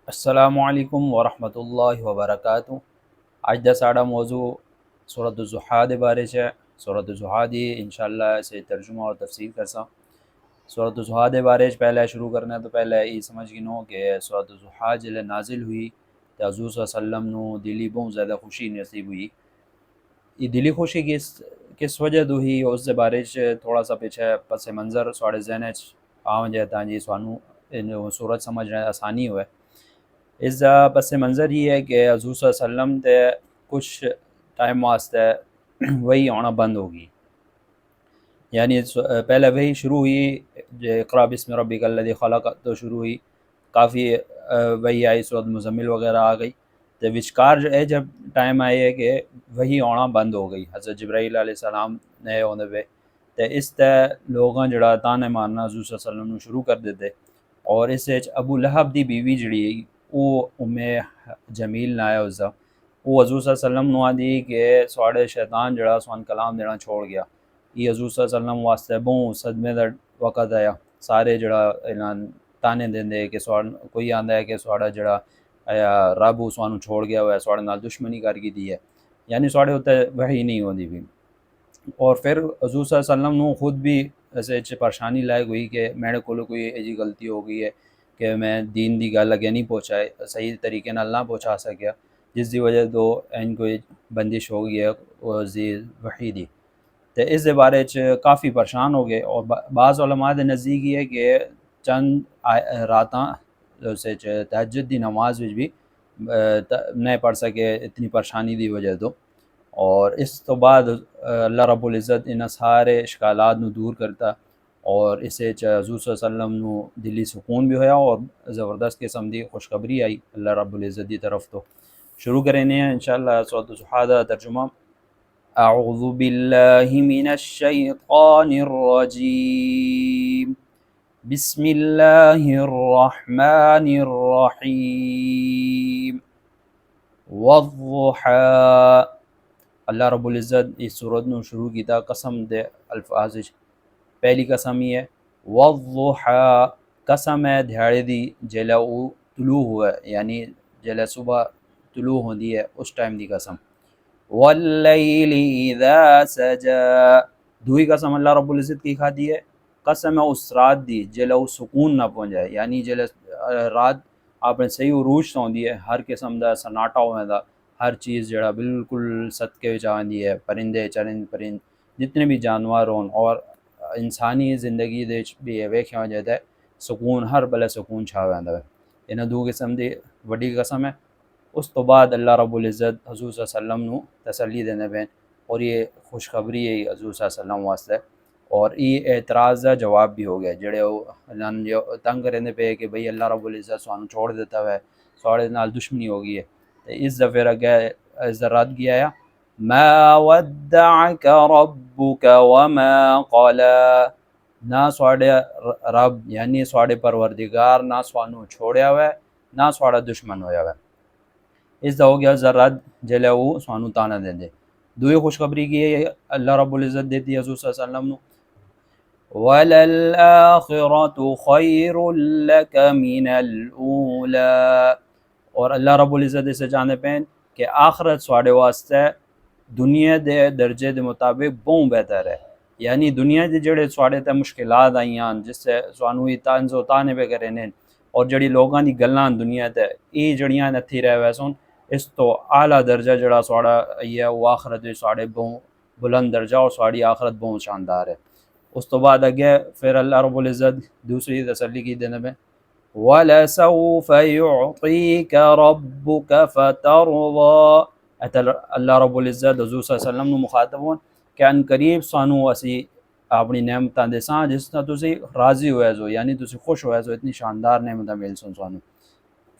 السلام علیکم ورحمۃ اللہ وبرکاتہ۔ اج دا ساڑا موضوع سورۃ الضحیٰ دے بارے چ ہے۔ سورۃ الضحیٰ دی انشاءاللہ سے ترجمہ اور تفسیر کرساں۔ سورۃ الضحیٰ دے بارے چ پہلے شروع کرنے تو پہلے یہ سمجھ گنو کہ سورۃ الضحیٰ جلے نازل ہوئی تے حضور صلی اللہ علیہ وسلم نو دلی بہت زیادہ خوشی نصیب ہوئی۔ یہ دلی خوشی کس وجہ تو ہی اس دے بارے چ تھوڑا سا پیچھے پس منظر ساڑے ذہن چ آ جائے تاں جی سانو صورت سمجھنے آسانی ہوئے۔ اس دا پس منظر یہ ہے کہ حضور صلی اللہ علیہ وسلم تے کچھ ٹائم واسطے وہی آنا بند ہوگی، یعنی پہلے وہی شروع ہوئی جو اقرا بسم ربک الذی خلق تو شروع ہوئی، کافی وہی آئی، سورۃ مزمل وغیرہ آ گئی، تو وچکار جو ہے جب ٹائم آئی ہے کہ وہی آنا بند ہو گئی حضرت جبرائیل علیہ السلام نے ہونے پہ، تو اس تے لوگاں جڑا تانے مارنا حضور صلی اللہ علیہ وسلم نو شروع کر دیتے، اور اس وچ ابو لہب دی بیوی جڑی وہ جمیل نہ ہے اس دا، وہ حضور صلی اللہ علیہ وسلم نو آدھی کہ سواڑے شیطان جڑا سوان کلام دینا چھوڑ گیا۔ یہ حضور صلی اللہ علیہ وسلم واسطے بہت صدمے دا وقت آیا، سارے جڑا اعلان تانے دیندے کہ کوئی آندا ہے کہ سواڑا جڑا رب سوانو چھوڑ گیا ہوا ہے، سواڑے نال دشمنی کر کی دی ہے، یعنی سواڑے ہوتے وحی نہیں ہوندی بھی۔ اور پھر حضور صلی اللہ علیہ وسلم نو خود بھی ایسے پریشانی لائق ہوئی کہ میرے کو کوئی ایجی غلطی ہو گئی ہے کہ میں دین دی گل اگے نہیں پہنچائے، صحیح طریقے نال نہ پہنچا سکیا، جس دی وجہ تو ان کوئی بندش ہو گئی ہے وحی دی۔ تو اس دے بارے چ کافی پریشان ہو گئے، اور بعض علماء دے نزدیک یہ ہے کہ چند راتاں اسے تہجد دی نماز وچ بھی نہیں پڑھ سکے اتنی پریشانی دی وجہ تو، اور اس تو بعد اللہ رب العزت ان سارے اشکالات نو دور کرتا، اور اسے حضور صلی اللہ علیہ وسلم نو دلی سکون بھی ہویا اور زبردست قسم دی خوشخبری آئی اللہ رب العزت دی طرف تو۔ شروع کریں ہیں انشاءاللہ سورۃ الضحیٰ دا ترجمہ۔ اعوذ باللہ من الشیطان الرجیم، بسم اللہ الرحمن الرحیم، والضحیٰ۔ اللہ رب العزت اس سورت نو شروع کیتا قسم دے الفاظ، پہلی قسم یہ ہے والضحیٰ، قسم ہے دھیاڑے دی جلے او طلوع ہوا ہے، یعنی جلے صبح طلوع ہوندی ہے اس ٹائم دی قسم۔ واللیل اذا سجا، دوئی قسم اللہ رب العزت کی کھاتی ہے قسم ہے اس رات دی جلے او سکون نہ پہنچائے، یعنی جلے رات آپ نے صحیح عروج تو ہوندی ہے، ہر قسم دا سناٹا ہوئے دا، ہر چیز جڑا بالکل صدقے وچ آندی ہے، پرندے پرند جتنے بھی جانور ہون، اور انسانی زندگی دے بھی ویکھیا جاتا ہے سکون، ہر بلے سکون چھاوے آندا ہے۔ انہاں دو قسم دی وڈی قسم ہے۔ اس تو بعد اللہ رب العزت حضور صلی اللہ علیہ وسلم نو تسلی دینے پہ، اور یہ خوشخبری ہے حضور صلی اللہ علیہ وسلم واسطے، اور یہ اعتراض دا جواب بھی ہو گیا جڑے تنگ کرنے پہ کہ بھئی اللہ رب العزت سانو چھوڑ دیتا ہے، ساڑے نال دشمنی ہو گئی ہے، تو اس دفعہ اگے اس دا رد کیا ہے ما ودعک ربک وما قلا، نہ سواڑے رب یعنی سواڑے پروردگار نہ سوانو چھوڑیا ہوئے نہ سواڑا دشمن ہویا ہوئے۔ اس دا ہو گیا ذرات جلے وہ سوانو تانا دیں دے۔ دوئی خوشخبری کی ہے اللہ رب العزت دیتی ہے حضور صلی اللہ علیہ وسلم نو، وَلَلْآخِرَةُ خَيْرٌ لَكَ مِنَ الْأُولَى، اور اللہ رب العزت اسے جانے پہن کہ آخرت سواڑے واسطے دنیا دے درجے دے مطابق بہت بہتر ہے، یعنی دنیا دے جڑے سواڑے تے مشکلات آئیاں جس سے سوانو ہی تانز و تانے پہ کرے نے، اور جڑی لوگاں دی گلاں دنیا تے ای جڑیاں نتھی رہ ویسون، اس تو اعلیٰ درجہ جڑا سواڑا یہ وہ آخرت سواڑے بہت بلند درجہ، اور سواڑی آخرت بہت شاندار ہے۔ اس تو بعد اگے پھر اللہ رب العزت دوسری تسلی کی دینے میں وَلَسَوْفَ يُعْطِيكَ رَبُّكَ فَتَرْضَىٰ، اللہ رب العزت حضور صلی اللہ علیہ وسلم نو مخاطب ہون کہ ان قریب سانو اسی اپنی نعمتاں دیساں جس طرح تسی راضی ہوئے سو، یعنی تسی خوش ہوئے سو، اتنی شاندار نعمتاں مل سن سانو۔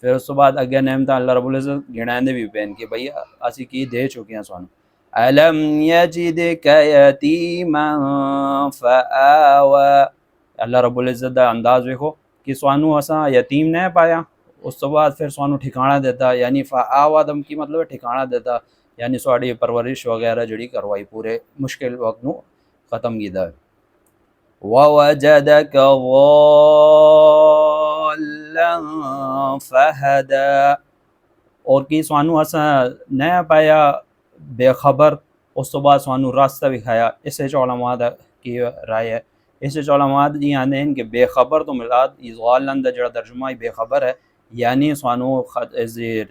پھر اس تو بعد اگے نعمتاں اللہ رب العزت گھڑائیں بھی پہن کہ بھئی اسی کی دے چکے ہیں سانو۔ أَلَمْ يَجِدْكَ يَتِيمًا فَآوَى، اللہ رب العزت دا انداز دیکھو کہ سوانو اساں یتیم نہیں پایا، اس تو بعد پھر سوانو ٹھکانہ دیتا، یعنی فآوى دم کی مطلب ہے ٹھکانہ دیتا، یعنی سواڑی پرورش وغیرہ جڑی کروائی، پورے مشکل وقت نو ختم کیتا ہے۔ وَوَجَدَكَ ضَالًّا ضالا فہدا، اور کہ سانو اساں نہ پایا بے خبر اس تو بعد سانو راستہ دکھایا. اس علماء دا کی رائے ہے. اس علماء دی آندے ہیں کہ بے خبر تو مراد ضالن دا جڑا ترجمہ بے خبر ہے، یعنی سانو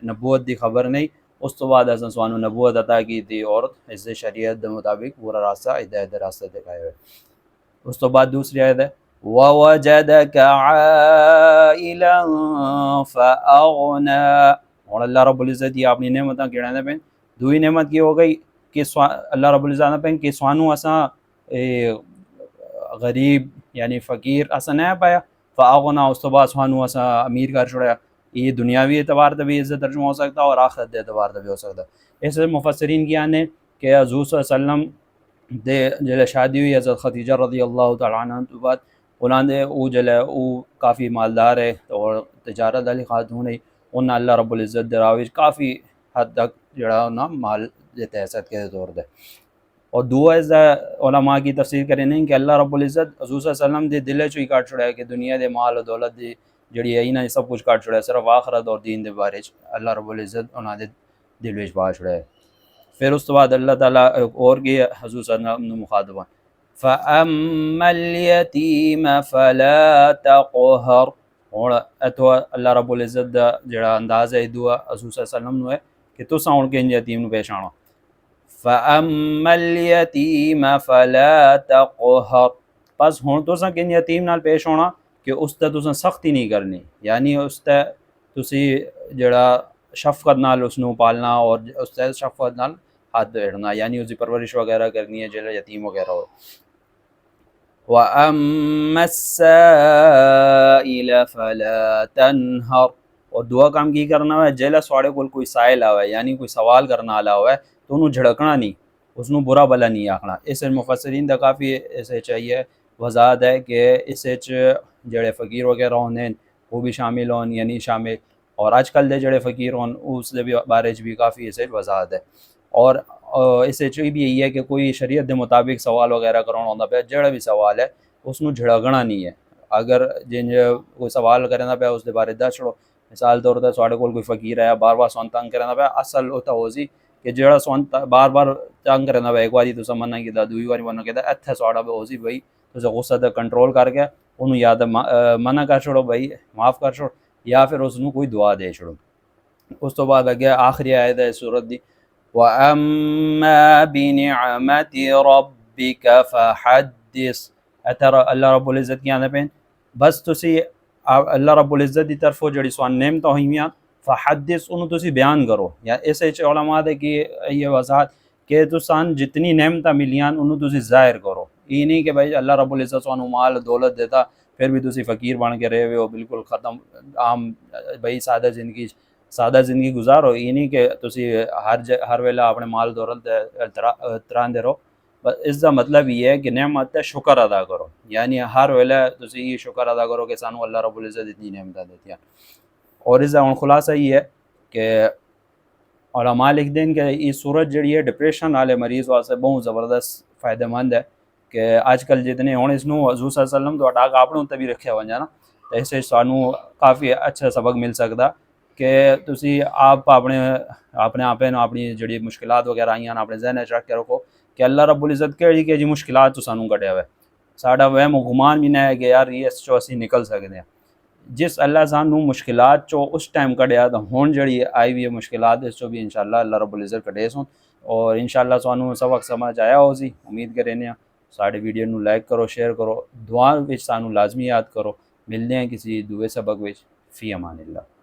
نبوت دی خبر نہیں، اس تو بعد اساں سانو نبوت عطا کی تھی اور اس شریعت دے مطابق پورا راستہ ہدایت دا راستہ دکھایا ہے. اس تو بعد دوسری آیت ہے وَوَجَدَكَ عَائِلًا فَأَغْنَى. اور اللہ رب العزت یہ اپنی نعمتاں گڑانے پہ دوئی نعمت کی ہو گئی کہ اللہ رب العزت پہ کہ سوانو اساں غریب یعنی فقیر اساں نہ پایا، فَأَغْنَى اس تو بعد سوانو اساں امیر کر چھڑیا. یہ دنیاوی اعتبار تے بھی اس سے ترجمہ ہو سکتا اور آخرت دے اعتبار تے بھی ہو سکتا. اس سے مفسرین کی آنے کہ حضور صلی اللہ علیہ وسلم دے جلے شادی ہوئی حضرت خدیجہ رضی اللہ تعالیٰ عنہ تو بعد انہاں دے او جلے او کافی مالدار ہے اور تجارت والی خاتون ہے، انہاں اللہ رب العزت دے راوج کافی حد تک جڑا انہاں مال دیتے حیثیت کے طور دے. اور دعا اس علماء کی تفسیر کریں کہ اللہ رب العزت حضور صلی اللہ علیہ وسلم دے دل چوں ہی کاٹ چھڑیا کہ دنیا دے مال و دولت دی جڑی ہے نا سب کچھ کاٹ چھڑیا، صرف آخرت اور دین دے بارے اللہ رب العزت انہاں دے دل وچ پا چھڑیا. پھر اس کے بعد اللہ تعالیٰ اور کی حضور صلی اللہ علیہ وسلم مخاطبہ فَأَمَّا الْيَتِيمَ فَلَا تَقْهَرْ. اور اتو اللہ رب العزت دا جڑا انداز ہے دعا حضور صلی اللہ علیہ وسلم نو ہے کہ تساں ہن کہ یتیم نو پیش آنا. فَأَمَّا الْيَتِيمَ فَلَا تَقْهَرْ. بس ہن تساں کہ یتیم نال پیش ہونا کہ اس تے تساں سختی نہیں کرنی، یعنی اس تے تسی جڑا شفقت نال اس نو پالنا اور اس تے شفقت نال ہاتھ بیٹھنا، یعنی اس کی پرورش وغیرہ کرنی ہے جڑا یتیم وغیرہ ہو. وَأَمَّا السَّائِلَ فَلَا تَنْهَرْ. اور دعا کام کی کرنا ہے جیلے سواڑے کوئی سائل آوے یعنی کوئی سوال کرنا آلا ہوئے تو انہوں جھڑکنا نہیں، اس نو برا بلا نہیں آکھنا. اس مفسرین دا کافی اسے چاہیے وضاحت ہے کہ اس جڑے فقیر وغیرہ ہونے وہ بھی شامل ہون یعنی شامل، اور آج کل دے جڑے فقیر ہون اس دے بارے بھی کافی اسے وضاحت ہے. اور اس بھی یہی ہے کہ کوئی شریعت دے مطابق سوال وغیرہ کرانا ہوتا پیا جڑا بھی سوال ہے اس نو جھڑکنا نہیں ہے. اگر جن کوئی سوال کرنا پیا اس دے بارے دس چھڑو، مثال طور تے سواڈے کول کوئی فقیر ہے بار بار سون تنگ کرنا پیا، اصل ہوتا ہو سی کہ جڑا سون بار بار تنگ کرنا پیا ایک باری تساں منع کیتا دوئی باری منع کیتا ایتھے سواڈا ہو سی بھائی تساں غصہ تے کنٹرول کر کے انہوں یا تو منع کر چھوڑو بھائی معاف کر چھوڑو یا پھر اس نو کوئی دعا دے چھوڑو. اس تو بعد اگے آخری آیت ہے سورت دی وَأَمَّا بِنِعْمَةِ رَبِّكَ فَحَدِّثْ. اللہ رب العزت کی آنے پہ بس تسی اللہ رب العزت دی طرفوں جڑی سوان نعمتیں ہوئیاں فحدث انہوں تسی بیان کرو. یا ایسے علماء دے کی یہ وضاحت کہ تسان جتنی نعمتیں ملیاں انہوں تسی ظاہر کرو. یہ نہیں کہ بھائی اللہ رب العزت سوانو مال دولت دیتا پھر بھی تسی فقیر بن کے رہے ہوئے ہو بالکل ختم عام بھائی سادہ زندگی گزارو. یہ نہیں کہ تسی ہر ویلہ اپنے مال دولت تران دے رہو. اس کا مطلب یہ ہے کہ نعمت تے شکر ادا کرو، یعنی ہر ویلہ تسی یہ شکر ادا کرو کہ سانو اللہ رب العزت اتنی نعمتیں دیتی ہیں. اور اس کا خلاصہ یہ ہے کہ علماء لکھ دیں کہ یہ صورت جڑی ہے ڈپریشن والے مریض واسطے بہت زبردست فائدہ مند ہے کہ آج کل جتنے ہوں اس نو حضور صلی اللہ علیہ وسلم تو اٹاک اپنے اتنے بھی رکھے ونجا نا تو اس سے سانو کافی اچھا سبق مل سکتا کہ تسی آپ اپنے آپ اپنی جڑی مشکلات وغیرہ آئیاں اپنے ذہن چ رکھ کے رکھو کہ اللہ رب العزت کہڑی کہ جی مشکلات تو سانو کٹیا ہوئے ساڈا وہم و گمان بھی نہ ہے کہ یار یہ اس چو اسی نکل سکتے ہیں. جس اللہ سانو مشکلات چو اس ٹائم کٹیا تو ہون جڑی آئی ہوئی مشکلات اس چو بھی انشاءاللہ اللہ رب العزت کٹے سن. اور انشاءاللہ سانو سبق سمجھ آیا ہو سی امید کریں ہیں. ساڑے ویڈیو نو لائک کرو شیئر کرو دعا وچ سانو لازمی یاد کرو. ملتے ہیں کسی دوے سبق وچ. فی امان اللہ.